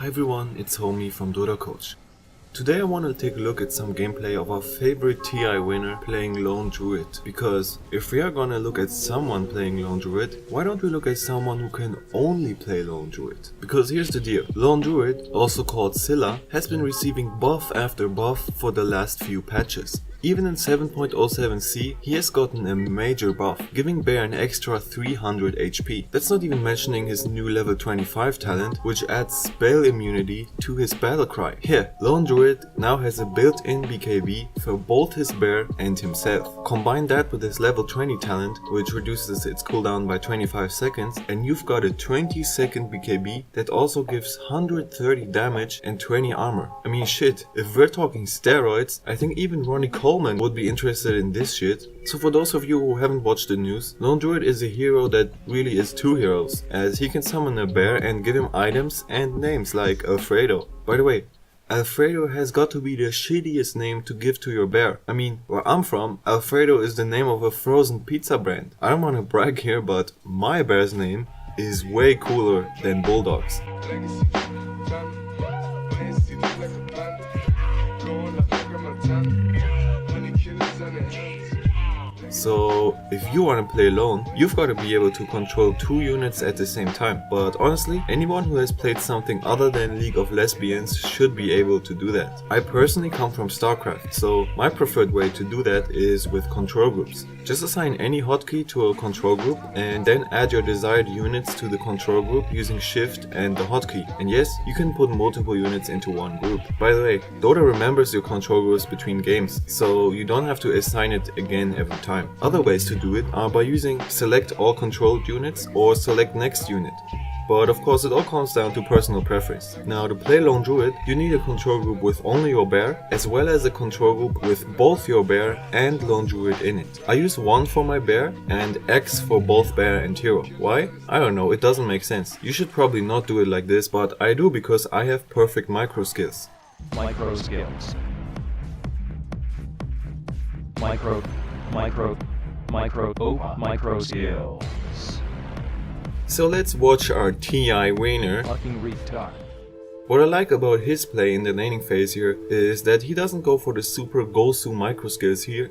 Hi everyone, it's Homie from Dota Coach. Today I want to take a look at some gameplay of our favorite Tea Eye Weener playing Lone Druid. Because if we are gonna look at someone playing Lone Druid, why don't we look at someone who can only play Lone Druid? Because here's the deal, Lone Druid, also called Scylla, has been receiving buff after buff for the last few patches. Even in 7.07c, he has gotten a major buff, giving Bear an extra 300 HP. That's not even mentioning his new level 25 talent, which adds spell immunity to his battle cry. Here, Lone Druid now has a built-in BKB for both his Bear and himself. Combine that with his level 20 talent, which reduces its cooldown by 25 seconds, and you've got a 20-second BKB that also gives 130 damage and 20 armor. I mean shit, if we're talking steroids, I think even Ronnie Coleman would be interested in this shit. So for those of you who haven't watched the news, Lone Druid is a hero that really is two heroes, as he can summon a bear and give him items and names like Alfredo. By the way, Alfredo has got to be the shittiest name to give to your bear. I mean, where I'm from, Alfredo is the name of a frozen pizza brand. I don't want to brag here, but my bear's name is way cooler than Bulldog's. So if you want to play alone, you've got to be able to control two units at the same time. But honestly, anyone who has played something other than League of Lesbians should be able to do that. I personally come from StarCraft, so my preferred way to do that is with control groups. Just assign any hotkey to a control group and then add your desired units to the control group using Shift and the hotkey. And yes, you can put multiple units into one group. By the way, Dota remembers your control groups between games, so you don't have to assign it again every time. Other ways to do it are by using select all controlled units or select next unit. But of course it all comes down to personal preference. Now to play Lone Druid, you need a control group with only your bear, as well as a control group with both your bear and Lone Druid in it. I use 1 for my bear and X for both bear and hero. Why? I don't know, it doesn't make sense. You should probably not do it like this, but I do because I have perfect micro skills. Micro skills. Micro skills. So let's watch our Tea Eye Weener. Fucking retard. What I like about his play in the laning phase here is that he doesn't go for the super Gosu micro skills here,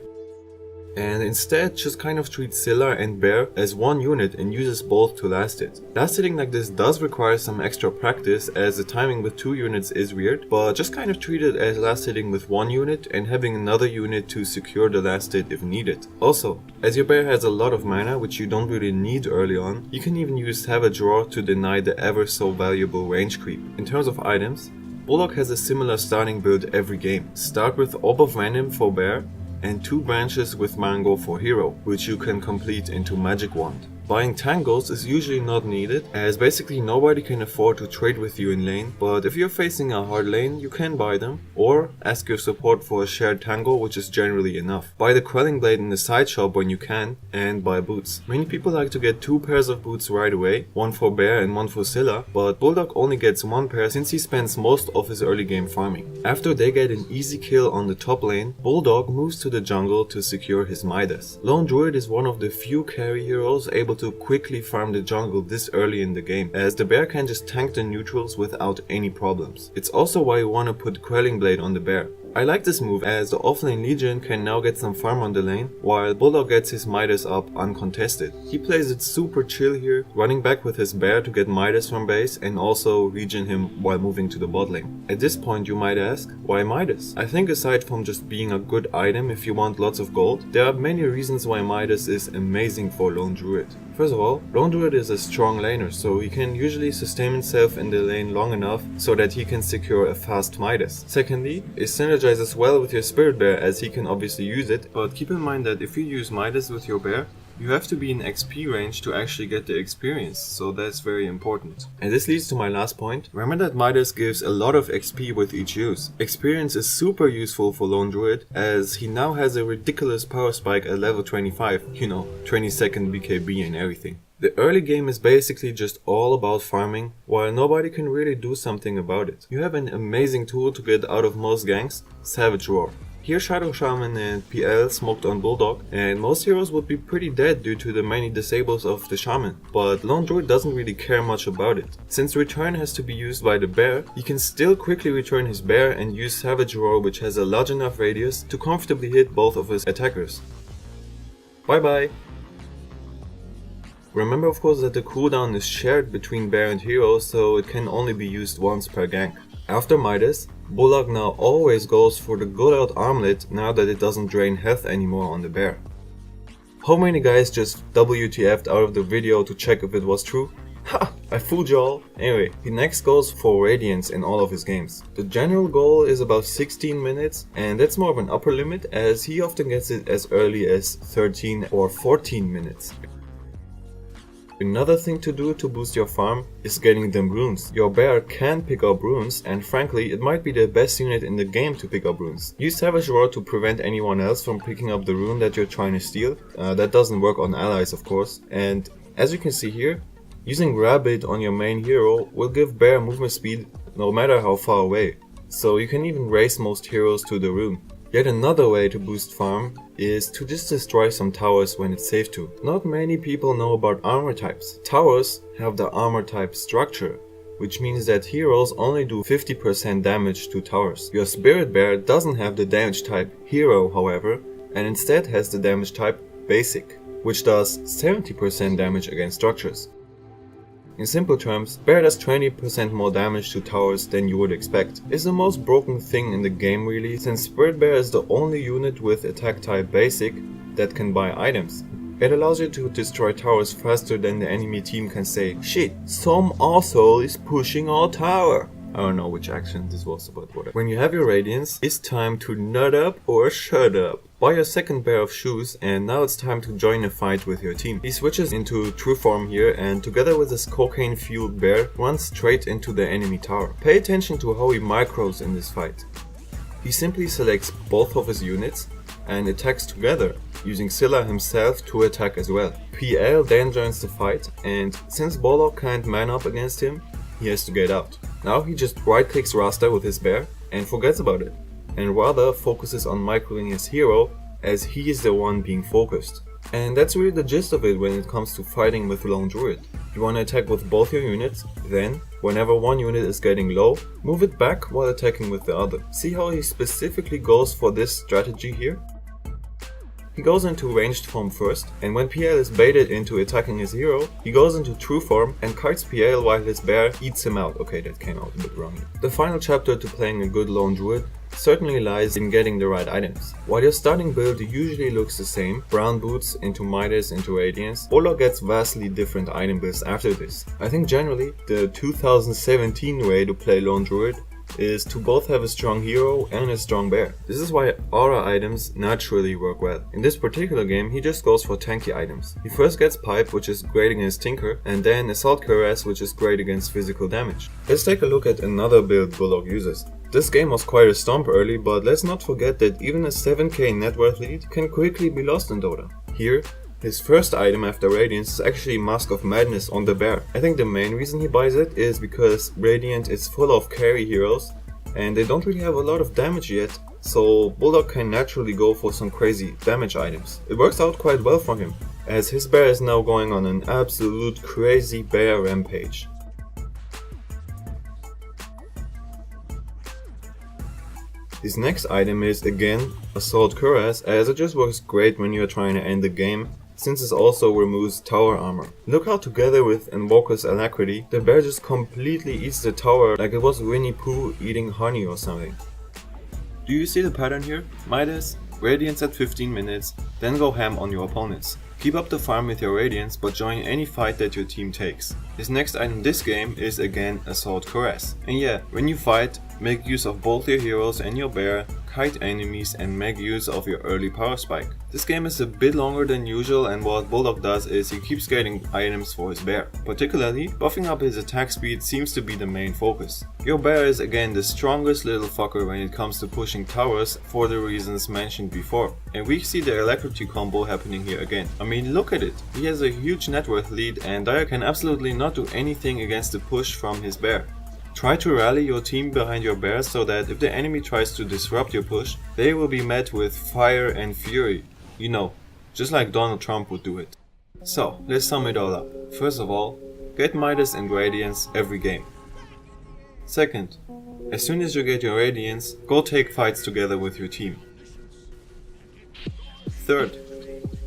and instead just kind of treats Scylla and Bear as one unit and uses both to last hit. Last hitting like this does require some extra practice, as the timing with 2 units is weird, but just kind of treat it as last hitting with 1 unit and having another unit to secure the last hit if needed. Also, as your bear has a lot of mana which you don't really need early on, you can even use Savage Roar to deny the ever so valuable range creep. In terms of items, Bulldog has a similar starting build every game. Start with Orb of Venom for Bear, and 2 branches with Mango for hero, which you can complete into Magic Wand. Buying tangles is usually not needed, as basically nobody can afford to trade with you in lane, but if you're facing a hard lane, you can buy them, or ask your support for a shared tangle, which is generally enough. Buy the Quelling Blade in the side shop when you can, and buy boots. Many people like to get 2 pairs of boots right away, 1 for Bear and 1 for Scylla, but Bulldog only gets 1 pair since he spends most of his early game farming. After they get an easy kill on the top lane, Bulldog moves to the jungle to secure his Midas. Lone Druid is one of the few carry heroes able to quickly farm the jungle this early in the game, as the bear can just tank the neutrals without any problems. It's also why you want to put Quelling Blade on the bear. I like this move, as the offlane Legion can now get some farm on the lane, while Bulldog gets his Midas up uncontested. He plays it super chill here, running back with his bear to get Midas from base and also regen him while moving to the bot lane. At this point you might ask, why Midas? I think aside from just being a good item if you want lots of gold, there are many reasons why Midas is amazing for Lone Druid. First of all, Lone Druid is a strong laner, so he can usually sustain himself in the lane long enough so that he can secure a fast Midas. Secondly, it synergizes well with your Spirit Bear, as he can obviously use it, but keep in mind that if you use Midas with your bear, you have to be in XP range to actually get the experience, so that's very important. And this leads to my last point. Remember that Midas gives a lot of XP with each use. Experience is super useful for Lone Druid, as he now has a ridiculous power spike at level 25, 20-second BKB and everything. The early game is basically just all about farming, while nobody can really do something about it. You have an amazing tool to get out of most ganks, Savage Roar. Here Shadow Shaman and PL smoked on Bulldog, and most heroes would be pretty dead due to the many disables of the Shaman, but Lone Druid doesn't really care much about it. Since return has to be used by the bear, he can still quickly return his bear and use Savage Roar, which has a large enough radius to comfortably hit both of his attackers. Bye bye! Remember of course that the cooldown is shared between bear and hero, so it can only be used once per gank. After Midas, Bulldog now always goes for the good old armlet now that it doesn't drain health anymore on the bear. How many guys just WTF'd out of the video to check if it was true? Ha! I fooled y'all! Anyway, he next goes for Radiance in all of his games. The general goal is about 16 minutes, and that's more of an upper limit as he often gets it as early as 13 or 14 minutes. Another thing to do to boost your farm is getting them runes. Your bear can pick up runes, and frankly it might be the best unit in the game to pick up runes. Use Savage Roar to prevent anyone else from picking up the rune that you're trying to steal. That doesn't work on allies of course, and as you can see here, using Rabbit on your main hero will give bear movement speed no matter how far away, so you can even race most heroes to the rune. Yet another way to boost farm is to just destroy some towers when it's safe to. Not many people know about armor types. Towers have the armor type structure, which means that heroes only do 50% damage to towers. Your spirit bear doesn't have the damage type hero however, and instead has the damage type basic, which does 70% damage against structures. In simple terms, bear does 20% more damage to towers than you would expect. It's the most broken thing in the game really, since Spirit Bear is the only unit with attack type basic that can buy items. It allows you to destroy towers faster than the enemy team can say, "Shit, some arsehole is pushing our tower." I don't know which action this was, but whatever. When you have your Radiance, it's time to nut up or shut up. Buy your second pair of shoes, and now it's time to join a fight with your team. He switches into true form here, and together with his cocaine fueled bear, runs straight into the enemy tower. Pay attention to how he micros in this fight. He simply selects both of his units and attacks together, using Scylla himself to attack as well. PL then joins the fight, and since Bulldog can't man up against him, he has to get out. Now he just right clicks Rasta with his bear and forgets about it, and rather focuses on microing his hero as he is the one being focused. And that's really the gist of it when it comes to fighting with Lone Druid. You want to attack with both your units, then, whenever one unit is getting low, move it back while attacking with the other. See how he specifically goes for this strategy here? He goes into ranged form first, and when PL is baited into attacking his hero, he goes into true form and kites PL while his bear eats him out. Okay, that came out a bit wrong. The final chapter to playing a good Lone Druid certainly lies in getting the right items. While your starting build usually looks the same, brown boots into Midas into Radiance, Bulldog gets vastly different item builds after this. I think generally, the 2017 way to play Lone Druid is to both have a strong hero and a strong bear. This is why aura items naturally work well. In this particular game, he just goes for tanky items. He first gets Pipe, which is great against Tinker, and then Assault Cuirass, which is great against physical damage. Let's take a look at another build Bulldog uses. This game was quite a stomp early, but let's not forget that even a 7k net worth lead can quickly be lost in Dota. Here, his first item after Radiance is actually Mask of Madness on the bear. I think the main reason he buys it is because Radiant is full of carry heroes and they don't really have a lot of damage yet, so Bulldog can naturally go for some crazy damage items. It works out quite well for him, as his bear is now going on an absolute crazy bear rampage. His next item is again Assault Cuirass, as it just works great when you are trying to end the game, since it also removes tower armor. Look how together with Invoker's Alacrity, the bear just completely eats the tower like it was Winnie Pooh eating honey or something. Do you see the pattern here? Midas, Radiance at 15 minutes, then go ham on your opponents. Keep up the farm with your Radiance, but join any fight that your team takes. His next item this game is again Assault Cuirass. And yeah, when you fight, make use of both your heroes and your bear, kite enemies and make use of your early power spike. This game is a bit longer than usual, and what Bulldog does is he keeps getting items for his bear. Particularly, buffing up his attack speed seems to be the main focus. Your bear is again the strongest little fucker when it comes to pushing towers for the reasons mentioned before. And we see the Alacrity combo happening here again. I mean, look at it. He has a huge net worth lead and Dire can absolutely not do anything against the push from his bear. Try to rally your team behind your bear so that if the enemy tries to disrupt your push, they will be met with fire and fury. You know, just like Donald Trump would do it. So, let's sum it all up. First of all, get Midas and Radiance every game. Second, as soon as you get your Radiance, go take fights together with your team. Third,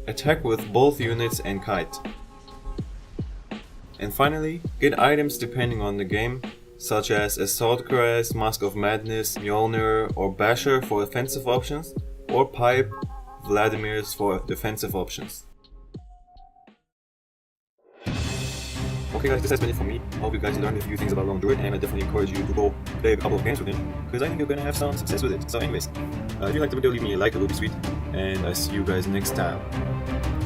attack with both units and kite. And finally, get items depending on the game, such as Assault Grass, Mask of Madness, Mjolnir or Basher for offensive options, or Pipe, Vladimir's for defensive options. Okay guys, this has been it for me. I hope you guys learned a few things about Long Druid, and I definitely encourage you to go play a couple of games with him, because I think you're gonna have some success with it. So anyways, if you liked the video, leave me a like, it would be sweet, and I see you guys next time.